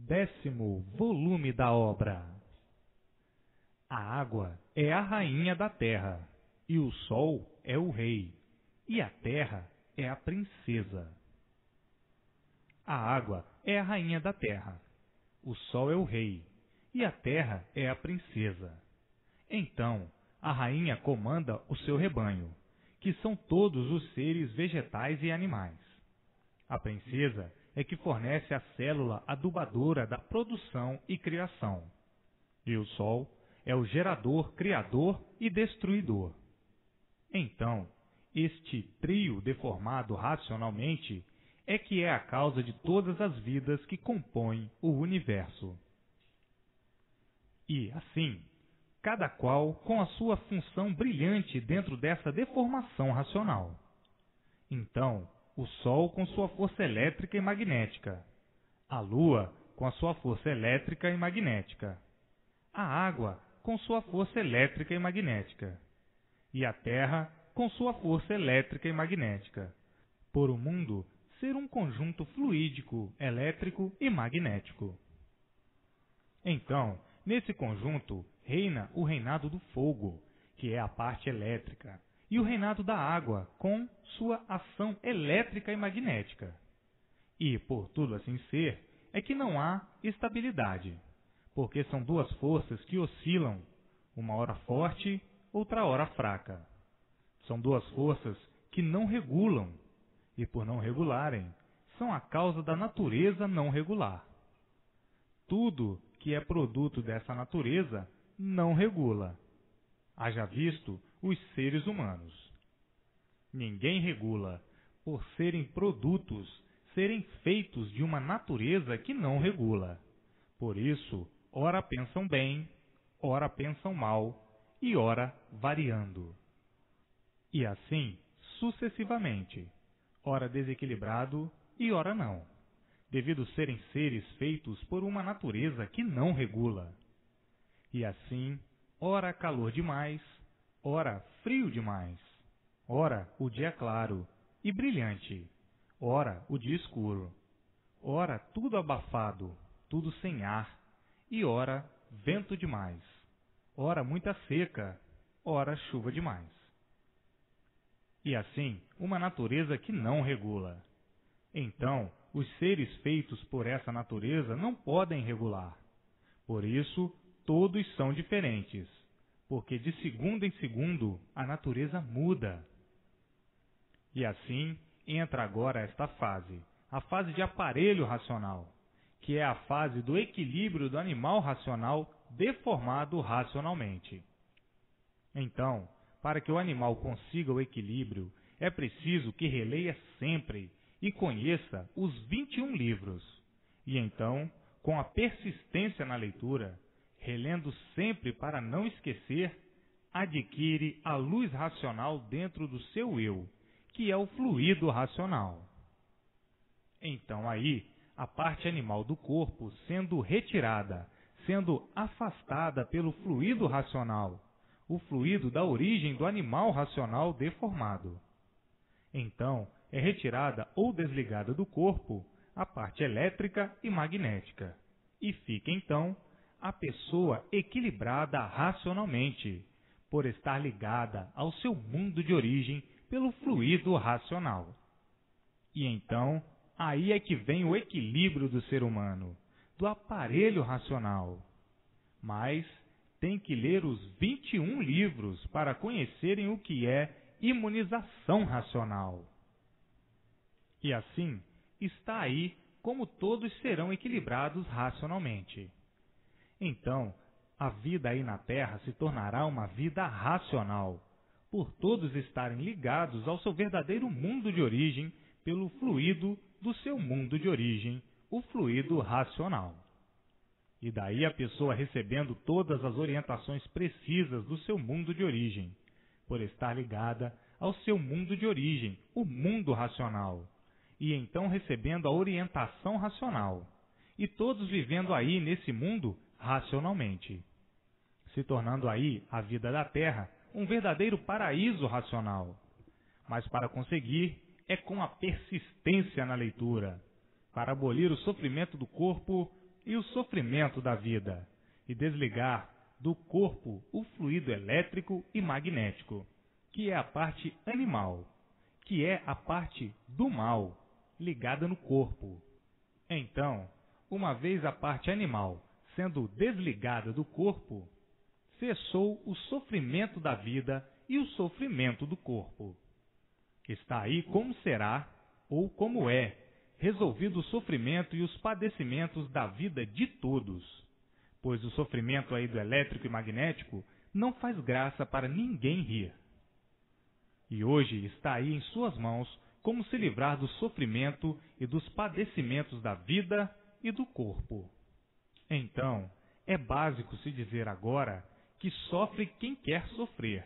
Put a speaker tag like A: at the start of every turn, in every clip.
A: 10º volume da obra. A água é a rainha da terra, e o sol é o rei, e a terra é a princesa. A água é a rainha da terra, o sol é o rei, e a terra é a princesa. Então, a rainha comanda o seu rebanho, que são todos os seres vegetais e animais. A princesa é que fornece a célula adubadora da produção e criação. E o sol é o gerador, criador e destruidor. Então, este trio deformado racionalmente é que é a causa de todas as vidas que compõem o universo. E, assim, cada qual com a sua função brilhante dentro dessa deformação racional. Então, o Sol com sua força elétrica e magnética, a Lua com a sua força elétrica e magnética, a Água com sua força elétrica e magnética, e a Terra com sua força elétrica e magnética, por o mundo ser um conjunto fluídico, elétrico e magnético. Então, nesse conjunto, reina o reinado do fogo, que é a parte elétrica, e o reinado da água, com sua ação elétrica e magnética. E, por tudo assim ser, é que não há estabilidade, porque são duas forças que oscilam, uma hora forte, outra hora fraca. São duas forças que não regulam, e por não regularem, são a causa da natureza não regular. Tudo que é produto dessa natureza não regula. Haja visto os seres humanos. Ninguém regula, por serem produtos, serem feitos de uma natureza que não regula. Por isso, ora pensam bem, ora pensam mal, e ora variando. E assim, sucessivamente, ora desequilibrado e ora não, devido serem seres feitos por uma natureza que não regula. E assim, ora calor demais, ora frio demais, ora o dia claro e brilhante, ora o dia escuro, ora tudo abafado, tudo sem ar, e ora vento demais, ora muita seca, ora chuva demais. E assim, uma natureza que não regula. Então, os seres feitos por essa natureza não podem regular. Por isso, todos são diferentes, porque de segundo em segundo a natureza muda. E assim, entra agora esta fase, a fase de aparelho racional, que é a fase do equilíbrio do animal racional deformado racionalmente. Então, para que o animal consiga o equilíbrio, é preciso que releia sempre e conheça os 21 livros. E então, com a persistência na leitura, relendo sempre para não esquecer, adquire a luz racional dentro do seu eu, que é o fluido racional. Então aí, a parte animal do corpo sendo retirada, sendo afastada pelo fluido racional, o fluido da origem do animal racional deformado. Então, é retirada ou desligada do corpo a parte elétrica e magnética, e fica então a pessoa equilibrada racionalmente, por estar ligada ao seu mundo de origem pelo fluido racional. E então, aí é que vem o equilíbrio do ser humano, do aparelho racional. Mas tem que ler os 21 livros para conhecerem o que é imunização racional. E assim, está aí como todos serão equilibrados racionalmente. Então, a vida aí na Terra se tornará uma vida racional, por todos estarem ligados ao seu verdadeiro mundo de origem pelo fluido do seu mundo de origem, o fluido racional. E daí a pessoa recebendo todas as orientações precisas do seu mundo de origem, por estar ligada ao seu mundo de origem, o mundo racional, e então recebendo a orientação racional, e todos vivendo aí nesse mundo racionalmente, se tornando aí a vida da Terra um verdadeiro paraíso racional. Mas para conseguir, é com a persistência na leitura, para abolir o sofrimento do corpo e o sofrimento da vida, e desligar do corpo o fluido elétrico e magnético, que é a parte animal, que é a parte do mal, ligada no corpo. Então, uma vez a parte animal sendo desligada do corpo, cessou o sofrimento da vida e o sofrimento do corpo. Está aí como será, ou como é, resolvido o sofrimento e os padecimentos da vida de todos, pois o sofrimento aí do elétrico e magnético não faz graça para ninguém rir. E hoje está aí em suas mãos como se livrar do sofrimento e dos padecimentos da vida e do corpo. Então, é básico se dizer agora que sofre quem quer sofrer,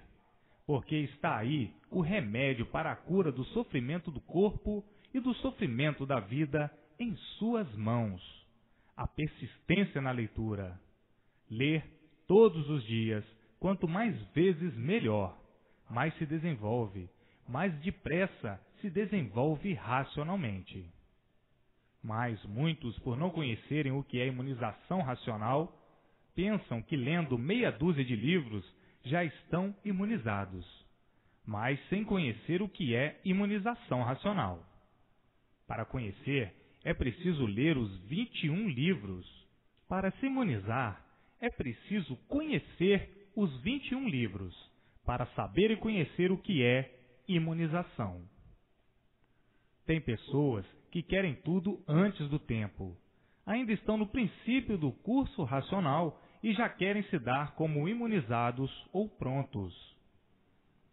A: porque está aí o remédio para a cura do sofrimento do corpo e do sofrimento da vida em suas mãos. A persistência na leitura. Ler todos os dias, quanto mais vezes melhor, mais se desenvolve, mais depressa se desenvolve racionalmente. Mas muitos, por não conhecerem o que é imunização racional, pensam que lendo meia dúzia de livros já estão imunizados, mas sem conhecer o que é imunização racional. Para conhecer, é preciso ler os 21 livros. Para se imunizar, é preciso conhecer os 21 livros, para saber e conhecer o que é imunização. Tem pessoas que querem tudo antes do tempo. Ainda estão no princípio do curso racional e já querem se dar como imunizados ou prontos.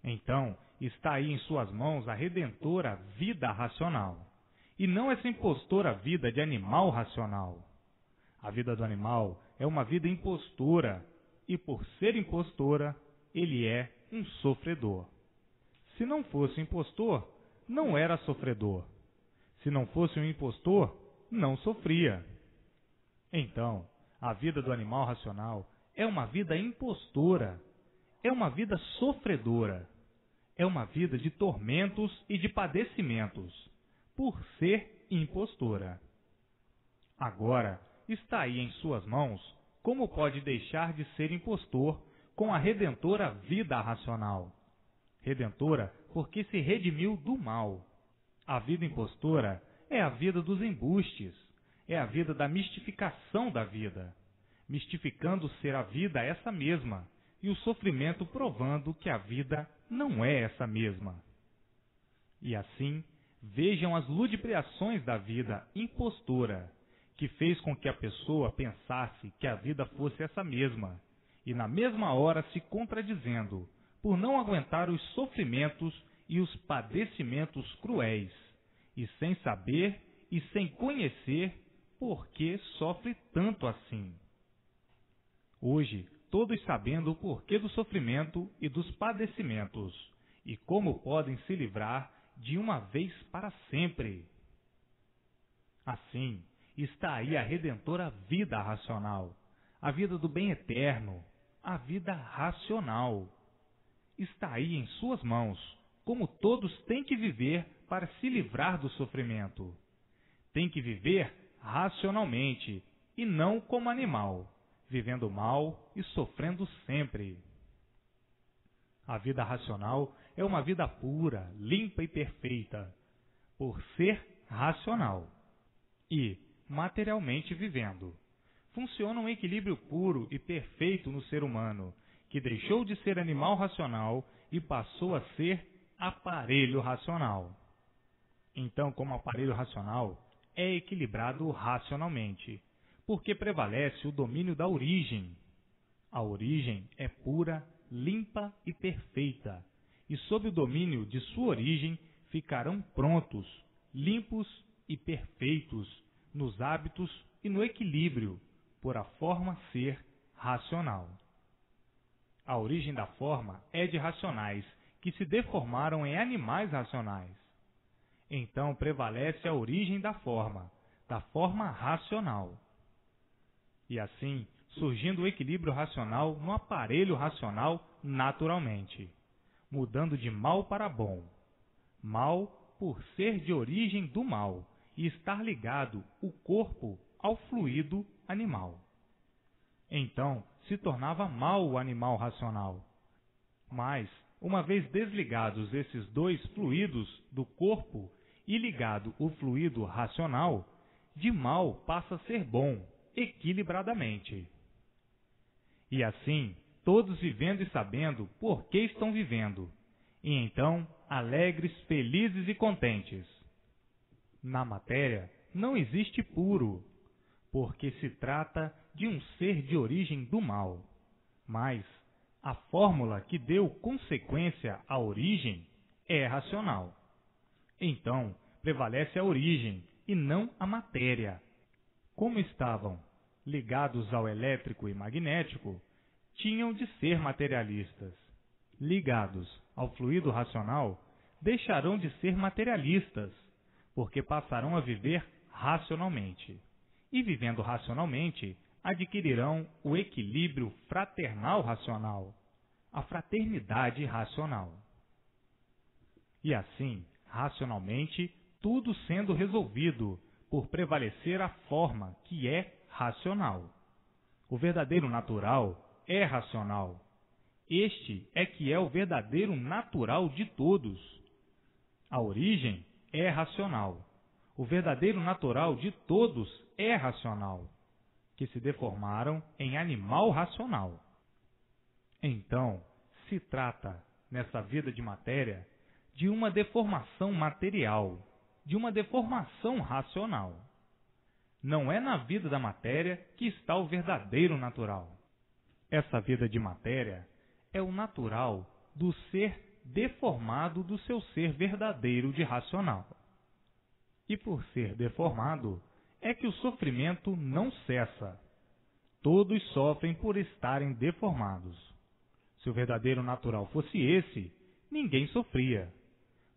A: Então, está aí em suas mãos a redentora vida racional, e não essa impostora vida de animal racional. A vida do animal é uma vida impostora, e por ser impostora, ele é um sofredor. Se não fosse impostor, não era sofredor. Se não fosse um impostor, não sofria. Então, a vida do animal racional é uma vida impostora, é uma vida sofredora, é uma vida de tormentos e de padecimentos, por ser impostora. Agora, está aí em suas mãos como pode deixar de ser impostor com a redentora vida racional. Redentora porque se redimiu do mal. A vida impostora é a vida dos embustes, é a vida da mistificação da vida, mistificando ser a vida essa mesma, e o sofrimento provando que a vida não é essa mesma. E assim, vejam as ludibriações da vida impostora, que fez com que a pessoa pensasse que a vida fosse essa mesma, e na mesma hora se contradizendo, por não aguentar os sofrimentos e os padecimentos cruéis, e sem saber e sem conhecer por que sofre tanto assim. Hoje, todos sabendo o porquê do sofrimento e dos padecimentos, e como podem se livrar de uma vez para sempre. Assim, está aí a redentora vida racional, a vida do bem eterno, a vida racional. Está aí em suas mãos, como todos têm que viver para se livrar do sofrimento. Tem que viver racionalmente e não como animal, vivendo mal e sofrendo sempre. A vida racional é uma vida pura, limpa e perfeita, por ser racional. E, materialmente vivendo, funciona um equilíbrio puro e perfeito no ser humano, que deixou de ser animal racional e passou a ser aparelho racional. Então, como aparelho racional, é equilibrado racionalmente, porque prevalece o domínio da origem. A origem é pura, limpa e perfeita, e sob o domínio de sua origem ficarão prontos, limpos e perfeitos nos hábitos e no equilíbrio, por a forma ser racional. A origem da forma é de racionais, que se deformaram em animais racionais. Então prevalece a origem da forma racional. E assim, surgindo o equilíbrio racional no aparelho racional naturalmente, mudando de mal para bom. Mal por ser de origem do mal e estar ligado o corpo ao fluido animal. Então, se tornava mau o animal racional. Mas, uma vez desligados esses dois fluidos do corpo e ligado o fluido racional, de mal passa a ser bom, equilibradamente. E assim, todos vivendo e sabendo por que estão vivendo, e então alegres, felizes e contentes. Na matéria não existe puro, porque se trata de um ser de origem do mal, mas a fórmula que deu consequência à origem é racional. Então, prevalece a origem e não a matéria. Como estavam ligados ao elétrico e magnético, tinham de ser materialistas. Ligados ao fluido racional, deixarão de ser materialistas, porque passarão a viver racionalmente. E vivendo racionalmente, adquirirão o equilíbrio fraternal racional, a fraternidade racional. E assim, racionalmente, tudo sendo resolvido por prevalecer a forma que é racional. O verdadeiro natural é racional. Este é que é o verdadeiro natural de todos. A origem é racional. O verdadeiro natural de todos é racional, que se deformaram em animal racional. Então, se trata, nessa vida de matéria, de uma deformação material, de uma deformação racional. Não é na vida da matéria que está o verdadeiro natural. Essa vida de matéria é o natural do ser deformado do seu ser verdadeiro de racional. E por ser deformado, é que o sofrimento não cessa. Todos sofrem por estarem deformados. Se o verdadeiro natural fosse esse, ninguém sofria.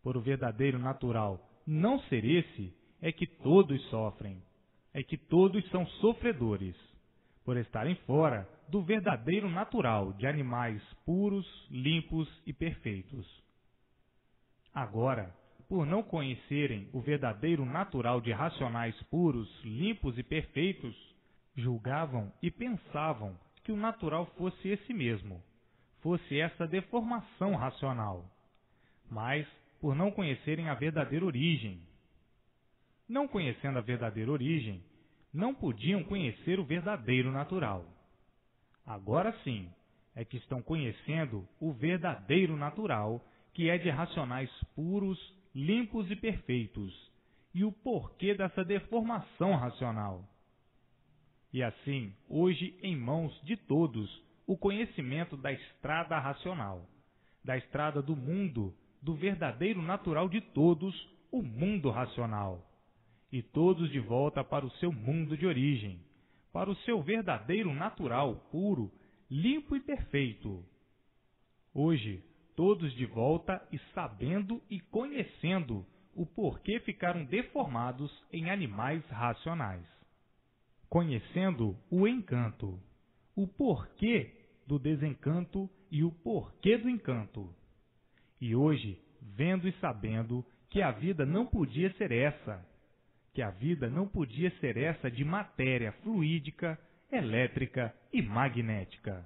A: Por o verdadeiro natural não ser esse, é que todos sofrem. É que todos são sofredores, por estarem fora do verdadeiro natural de animais puros, limpos e perfeitos. Agora, por não conhecerem o verdadeiro natural de racionais puros, limpos e perfeitos, julgavam e pensavam que o natural fosse esse mesmo, fosse essa deformação racional. Mas, por não conhecerem a verdadeira origem. Não conhecendo a verdadeira origem, não podiam conhecer o verdadeiro natural. Agora sim, é que estão conhecendo o verdadeiro natural, que é de racionais puros, limpos e perfeitos, e o porquê dessa deformação racional. E assim, hoje em mãos de todos, o conhecimento da estrada racional, da estrada do mundo, do verdadeiro natural de todos, o mundo racional. E todos de volta para o seu mundo de origem, para o seu verdadeiro natural puro, limpo e perfeito. Hoje, todos de volta e sabendo e conhecendo o porquê ficaram deformados em animais racionais. Conhecendo o encanto, o porquê do desencanto e o porquê do encanto. E hoje, vendo e sabendo que a vida não podia ser essa, que a vida não podia ser essa de matéria fluídica, elétrica e magnética.